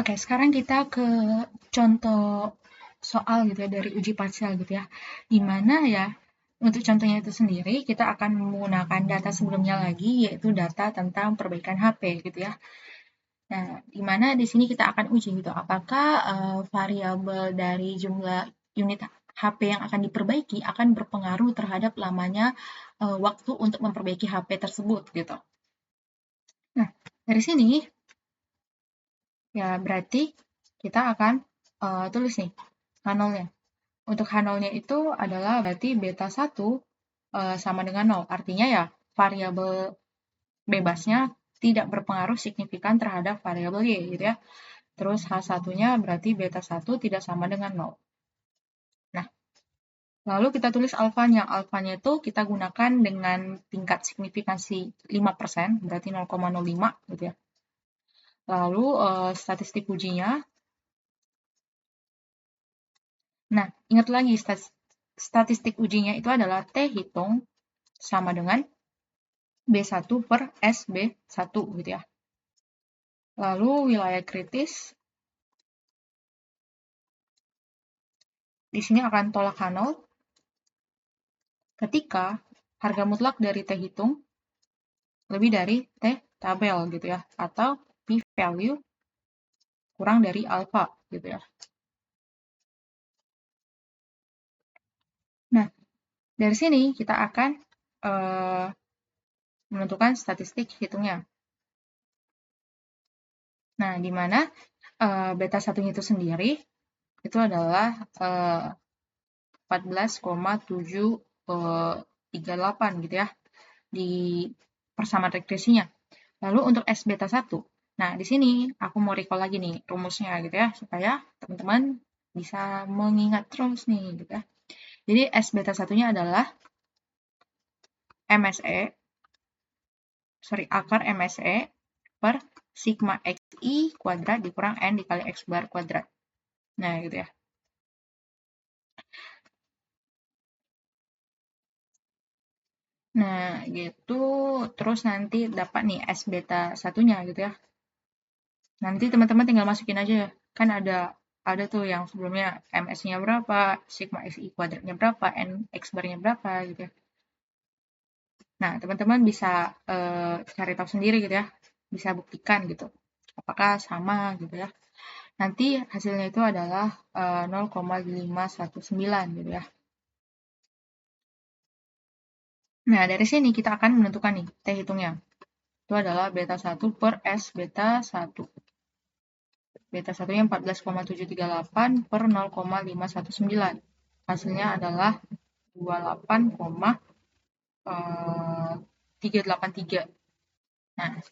Oke, sekarang kita ke contoh soal gitu ya dari uji parsial gitu ya. Di mana ya untuk contohnya itu sendiri kita akan menggunakan data sebelumnya lagi yaitu data tentang perbaikan HP gitu ya. Nah, di mana di sini kita akan uji gitu apakah variabel dari jumlah unit HP yang akan diperbaiki akan berpengaruh terhadap lamanya waktu untuk memperbaiki HP tersebut gitu. Nah, dari sini ya berarti kita akan tulis nih H0-nya. Untuk H0-nya itu adalah berarti beta 1 sama dengan 0. Artinya ya variabel bebasnya tidak berpengaruh signifikan terhadap variabel Y gitu ya. Terus H1-nya berarti beta 1 tidak sama dengan 0. Nah, lalu kita tulis alfanya. Alfanya itu kita gunakan dengan tingkat signifikansi 5%, berarti 0,05 gitu ya. Lalu statistik ujinya. Nah, ingat lagi statistik ujinya itu adalah T hitung sama dengan B1 per SB1 gitu ya. Lalu wilayah kritis, di sini akan tolak H0 ketika harga mutlak dari T hitung lebih dari T tabel gitu ya, atau p-value kurang dari alpha gitu ya. Nah, dari sini kita akan menentukan statistik hitungnya. Nah, di mana beta 1 itu sendiri itu adalah 14,738 gitu ya di persamaan regresinya. Lalu untuk S beta 1, nah di sini aku mau recall lagi nih rumusnya gitu ya, supaya teman-teman bisa mengingat terus nih gitu ya. Jadi S beta 1-nya adalah akar MSE per sigma XI kuadrat dikurang N dikali X bar kuadrat. Nah gitu ya. Nah gitu, terus nanti dapat nih S beta 1-nya gitu ya. Nanti teman-teman tinggal masukin aja ya. Kan ada tuh yang sebelumnya MS-nya berapa, sigma XI kuadratnya berapa, N X bar-nya berapa gitu ya. Nah, teman-teman bisa cari tahu sendiri gitu ya. Bisa buktikan gitu. Apakah sama gitu ya. Nanti hasilnya itu adalah 0,519 gitu ya. Nah, dari sini kita akan menentukan nih T hitungnya. Itu adalah beta 1 per S beta 1. Beta 1-nya 14,738 per 0,519. Hasilnya adalah 28,383. Nah,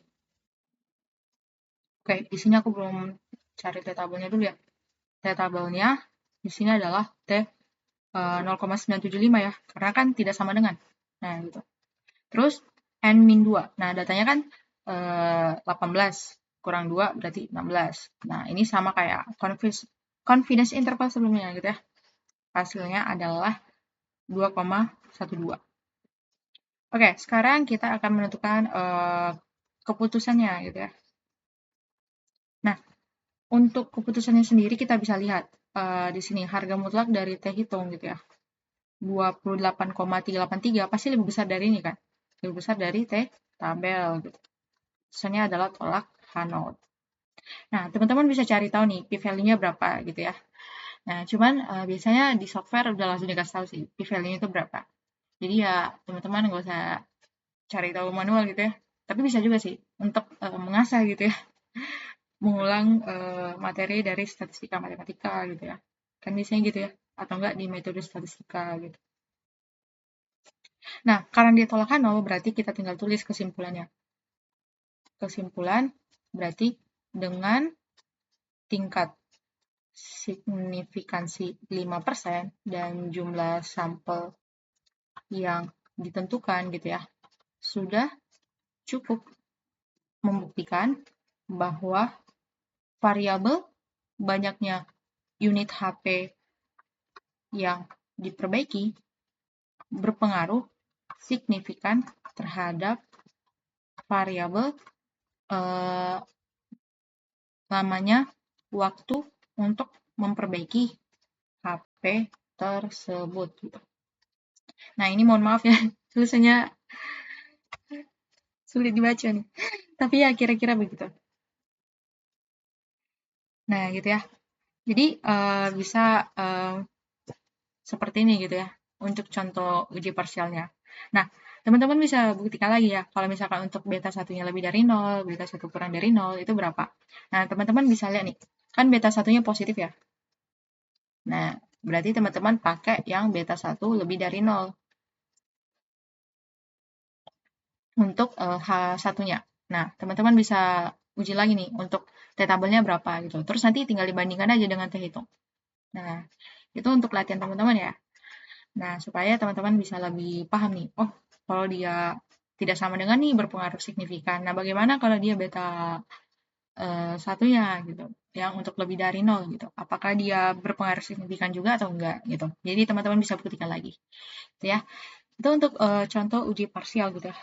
oke, di sini aku belum cari T tabelnya dulu ya. T tabelnya di sini adalah T 0,975 ya, karena kan tidak sama dengan. Nah, gitu. Terus N min 2. Nah, datanya kan 18 kurang 2 berarti 16. Nah, ini sama kayak confidence interval sebelumnya gitu ya. Hasilnya adalah 2,12. Oke, sekarang kita akan menentukan keputusannya gitu ya. Nah, untuk keputusannya sendiri kita bisa lihat di sini harga mutlak dari T hitung gitu ya. 28,383 pasti lebih besar dari ini kan. Lebih besar dari T tabel gitu. Keputusannya adalah tolak H0. Nah, teman-teman bisa cari tahu nih p-value-nya berapa gitu ya. Nah, cuman biasanya di software udah langsung dikasih tahu sih p-value-nya itu berapa. Jadi ya teman-teman nggak usah cari tahu manual gitu ya. Tapi bisa juga sih untuk mengasah gitu ya. Mengulang materi dari statistika matematika gitu ya. Kan biasanya gitu ya. Atau enggak di metode statistika gitu. Nah, karena dia tolak 0 berarti kita tinggal tulis kesimpulannya. Kesimpulan berarti dengan tingkat signifikansi 5% dan jumlah sampel yang ditentukan gitu ya, sudah cukup membuktikan bahwa variabel banyaknya unit HP yang diperbaiki berpengaruh signifikan terhadap variabel lamanya waktu untuk memperbaiki HP tersebut gitu. Nah, ini mohon maaf ya, tulisannya sulit dibaca nih. Tapi ya kira-kira begitu. Nah, gitu ya. Jadi bisa seperti ini gitu ya untuk contoh uji parsialnya. Nah, teman-teman bisa buktikan lagi ya, kalau misalkan untuk beta satunya lebih dari 0, beta satu kurang dari 0, itu berapa. Nah, teman-teman bisa lihat nih, kan beta satunya positif ya. Nah, berarti teman-teman pakai yang beta 1 lebih dari 0 untuk H1-nya. Nah, teman-teman bisa uji lagi nih untuk T-tabelnya berapa gitu. Terus nanti tinggal dibandingkan aja dengan T-hitung. Nah, itu untuk latihan teman-teman ya. Nah, supaya teman-teman bisa lebih paham nih, oh, kalau dia tidak sama dengan nih berpengaruh signifikan. Nah, bagaimana kalau dia beta satunya gitu, yang untuk lebih dari 0 gitu. Apakah dia berpengaruh signifikan juga atau enggak gitu. Jadi teman-teman bisa buktikan lagi. Gitu ya. Itu untuk contoh uji parsial gitu ya.